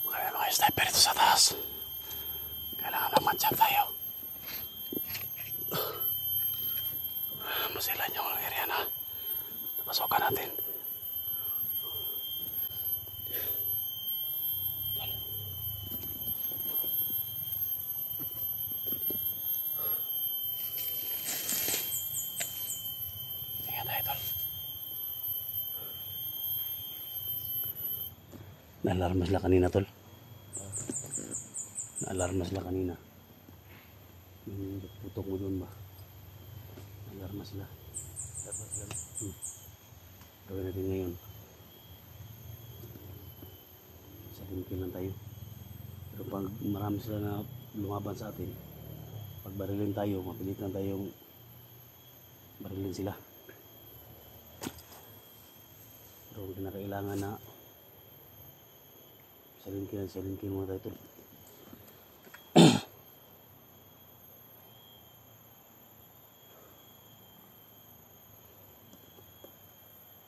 Kaya mga sniper ito sa taas. Kailangan naman dyan tayo. Masilan yung area na napasokan natin. Ingat tayo, tol. Naalarma sila kanina, tol. Naalarma sila kanina. Putok mo doon ba? Naalarma sila. Gawin natin ngayon. Sa limkin lang tayo. Pero pag marami sila na lumaban sa atin, pag barilin tayo, mapilitan tayong barilin sila. Pero hindi na kailangan na salinkin muna tayo, tol.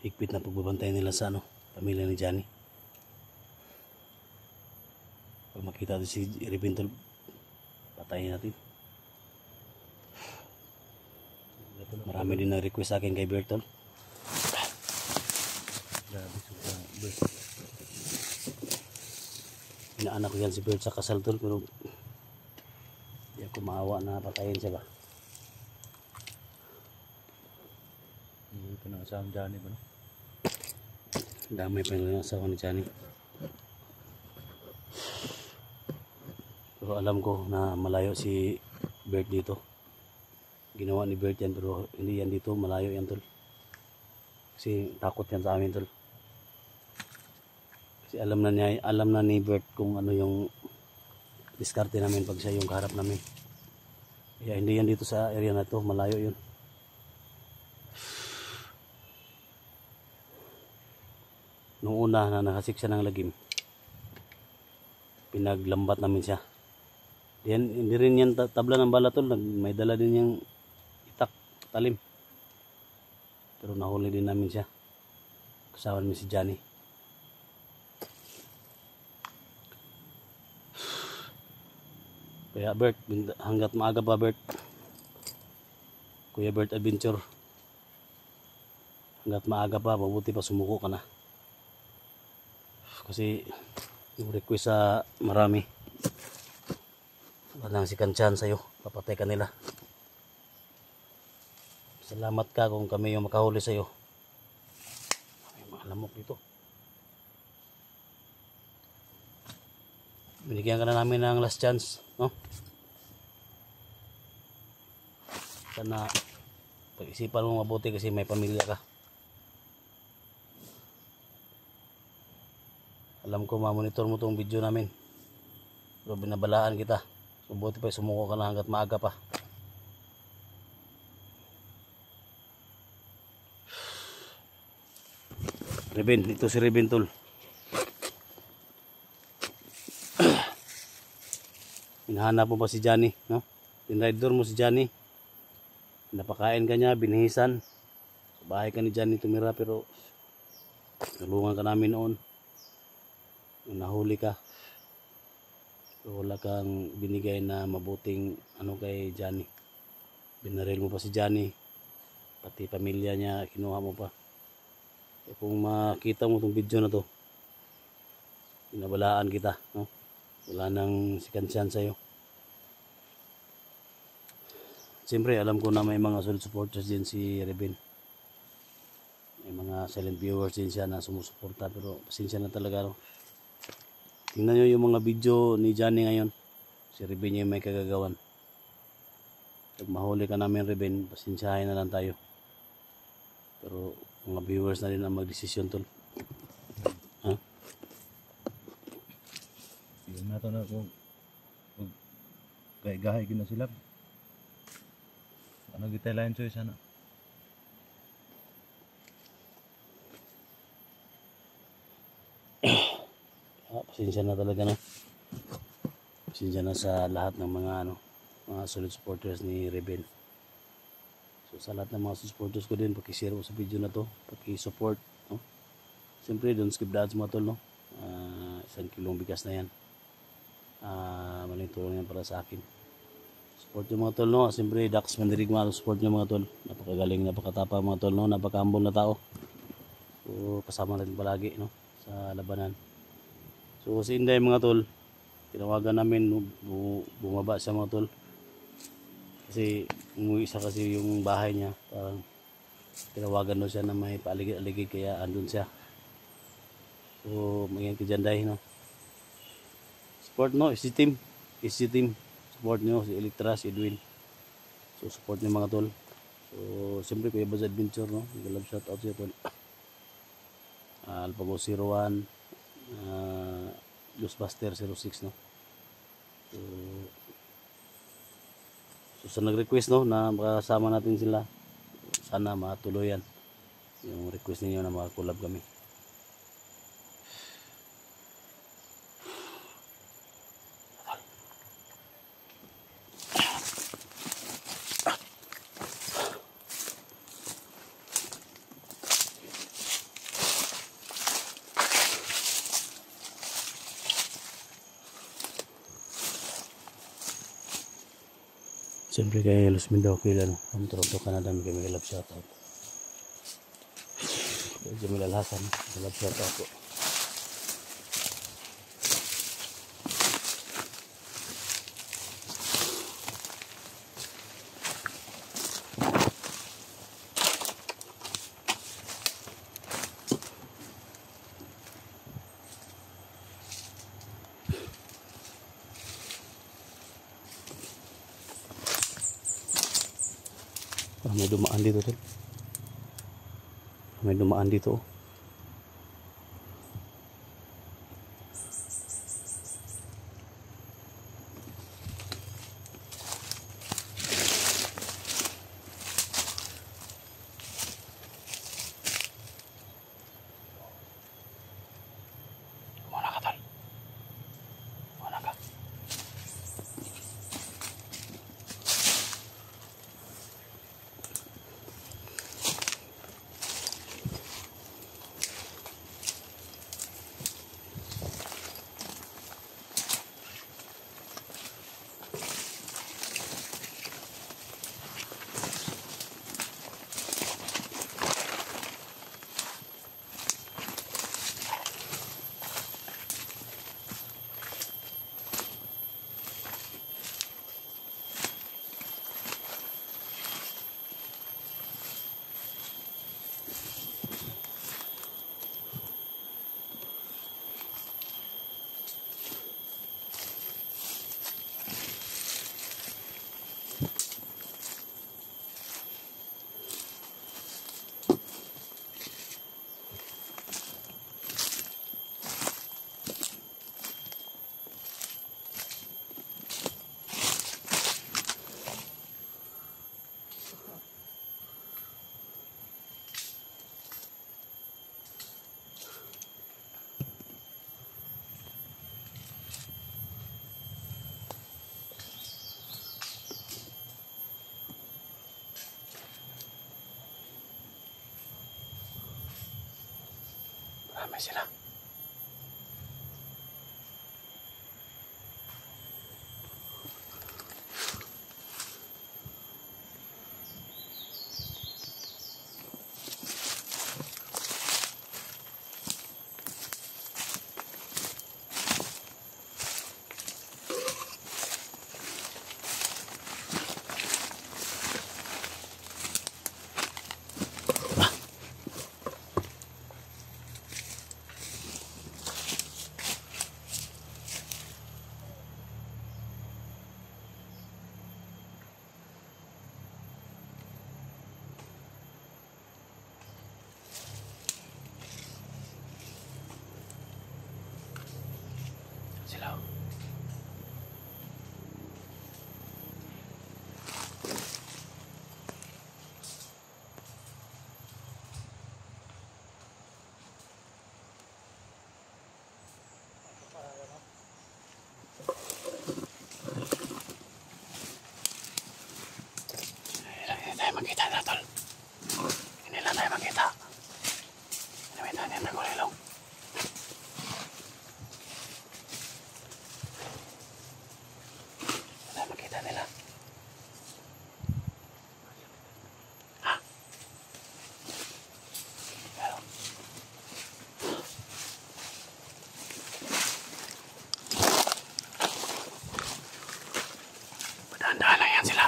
Higpit na pagbabantay nila sa pamilya ni Johnny. Pag makita natin si Revin, tol, patayin natin. Marami din nag-request sa akin kay Bert, tol. Inaanak ko yan si Bert sa kasal, tol, pero hindi ako maawa na patayin siya ba. Hindi pa nakasawa Johnny ba, no? Damay pa yung asawa ni Johnny. Pero alam ko na malayo si Bert dito. Ginawa ni Bert yan, pero hindi yan dito, malayo yan, tol. Kasi takot yan sa amin, tol. Kasi alam na ni Bert kung ano yung diskarte namin pag siya yung kaharap namin. Kaya hindi yan dito sa area na to, malayo yun. Nung una na nakasik siya ng lagim, pinaglambat namin siya. Hindi rin yan tabla ng bala, tol. May dala din yung itak, talim. Pero nahuli din namin siya. Kasama namin si Johnny. Kaya Bert, hanggat maaga pa, Bert. Kuya Bert Adventure. Hanggat maaga pa, mabuti pa sumuko ka na. Kasi yung request sa marami, walang si Kanchan sa'yo, papatay ka nila. Salamat ka kung kami yung makahuli sa'yo. May mga lamok dito. Binigyan ka na namin ng last chance, no? Sana pag-isipan mo mabuti kasi may pamilya ka. Alam ko mamonitor mo tong video namin, pero binabalaan kita. So buti pa sumuko ka na hanggat maaga pa. Revin, ito si Revin, tol. Hinahanap mo pa si Johnny, no? Tinrider mo si Johnny. Napakain ka niya, binihisan. Sa bahay ka ni Johnny tumira, pero tulungan ka namin noon. Nahuli ka, pero wala kang binigay na mabuting kay Johnny. Binaril mo pa si Johnny, pati pamilya niya kinuha mo pa. E kung makita mo itong video na to, binabalaan kita, no? Wala nang sikansiyan sa'yo. Siyempre alam ko na may mga solid supporters din si Revin. May mga silent viewers din siya na sumusuporta, pero pasensya na talaga, no? Tingnan nyo yung mga video ni Johnny ngayon. Si Revin yung may kagagawan. Pag mahuli ka namin, Revin, pasensyahin na lang tayo. Pero mga viewers na rin ang magdesisyon, tol. Ha? Yung nato na kung gahay na sila. Ano kita lain choice sana? Pasensya na talaga, no? Pasensya na sa lahat ng mga mga solid supporters ni Revin. So So sa lahat ng mga supporters ko din, paki-share mo sa video na to, paki-support, no? Siyempre, don't skip the ads mga tol, no? 1 kilong bigas na yan. Maling tulong yan para sa akin. Support yung mga tol, no? Siyempre, Dax Mandirigma, support yung mga tol. Napakagaling, napakatapa mga tol, no? Napaka-humble na tao. So, kasama natin palagi, no? Sa labanan. So, si Inday mga tol, tinawagan namin, no? Bumaba siya mga tol. Kasi, umuwi siya kasi yung bahay niya. Parang, tinawagan daw siya na may paaligid-aligid, kaya andun siya. So, magiging kajanday, no? Support, no? SG team. Support nyo, si Electra, si Edwin. So, support nyo mga tol. So, siyempre, Kuya Baz Adventure, no? Love shout out siya tol. Alpago 01, Ghostbuster 06, no? So, sa nag-request, no, na makasama natin sila, sana matuloyan yung request ninyo na makakulab kami. Siyempre kay Los Mindaw Kilan, ang Toronto, Canada, may kami love shoutout. Kay Jamil Alhasan, love shoutout po. May dumaan dito tol. May dumaan dito. Mana ka tol? Mana ka? Marami sila. bata. Namita din na kulilong. Wala makita nila. Ha? Pero padaan-daan lang yan sila.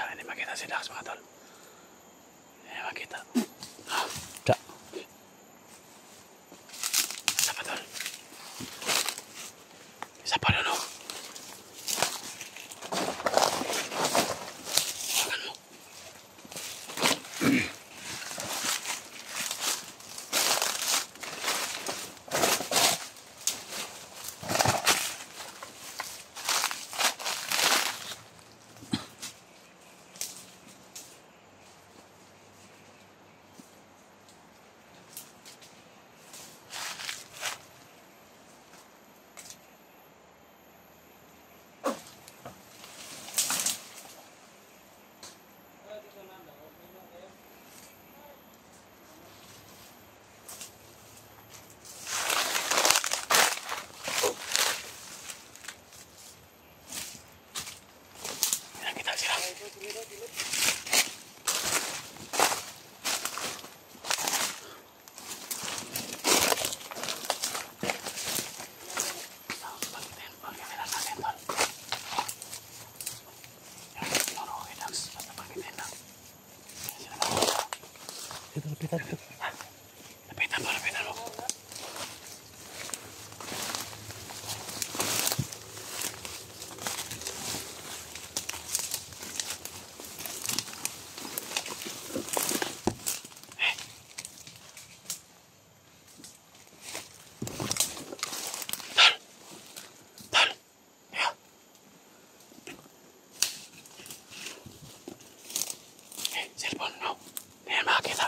Hindi makita si Dax mga tol. Hindi makita. Da. Isa pa tol. Isa pa doon oh. Hawakan mo. Kita sila. Lapitan mo. Cellphone, no. Hindi makakita.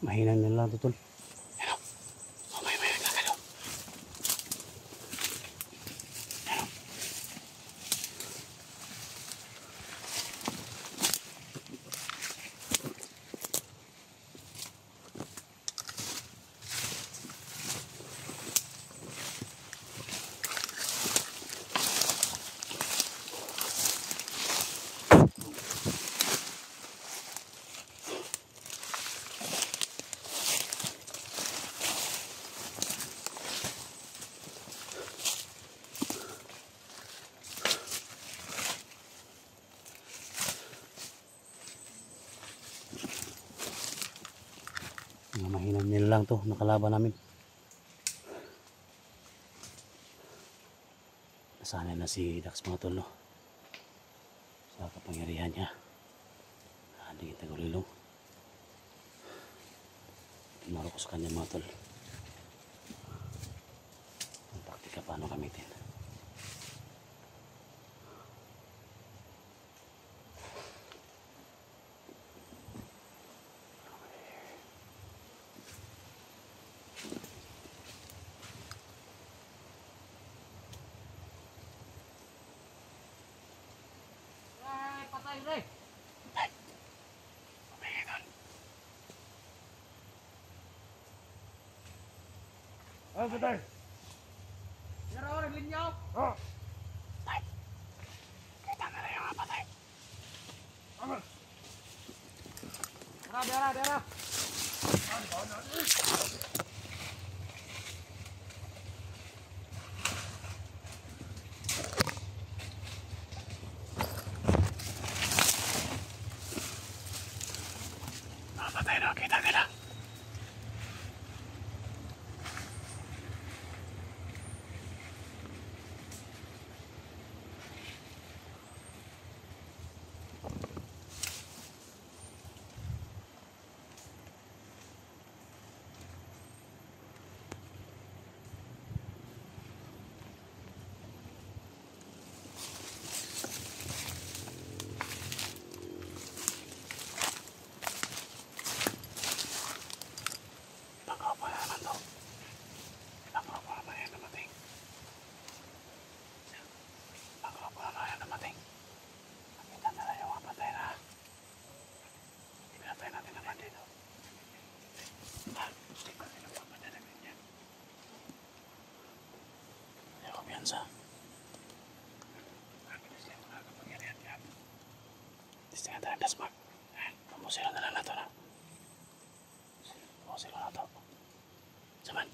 Mahina na lang ito tol. Ano? Oh, may nagkakalo. Ano? Mga mahinang nila lang to nakalaban namin. nasanay na si Dax mga tol, no? Sa kapangyarihan niya. Hindi kita gulilong. Tinuro ko sa kanya mga tol. Ang taktika paano gamitin. Patay, Ray! Ah, patay. Yara, naglinyaw! Ah. Kita na lang yung mga patay. Dara! Mga patay na, kita nila. Bakaw pa naman to. Bakaw pa naman yan namating. Bakaw pa naman yan namating. Nakita na lang yung mga patay na. Pinatay natin naman dito. Gusto ka rin ang mga patay na ganyan. Ayaw ko piyansa. Bilis niya mga kapangyarihan yan. Bilis niya tayo dasmag. Pamusilo na lang na to na. Pamusilo na to. Saman.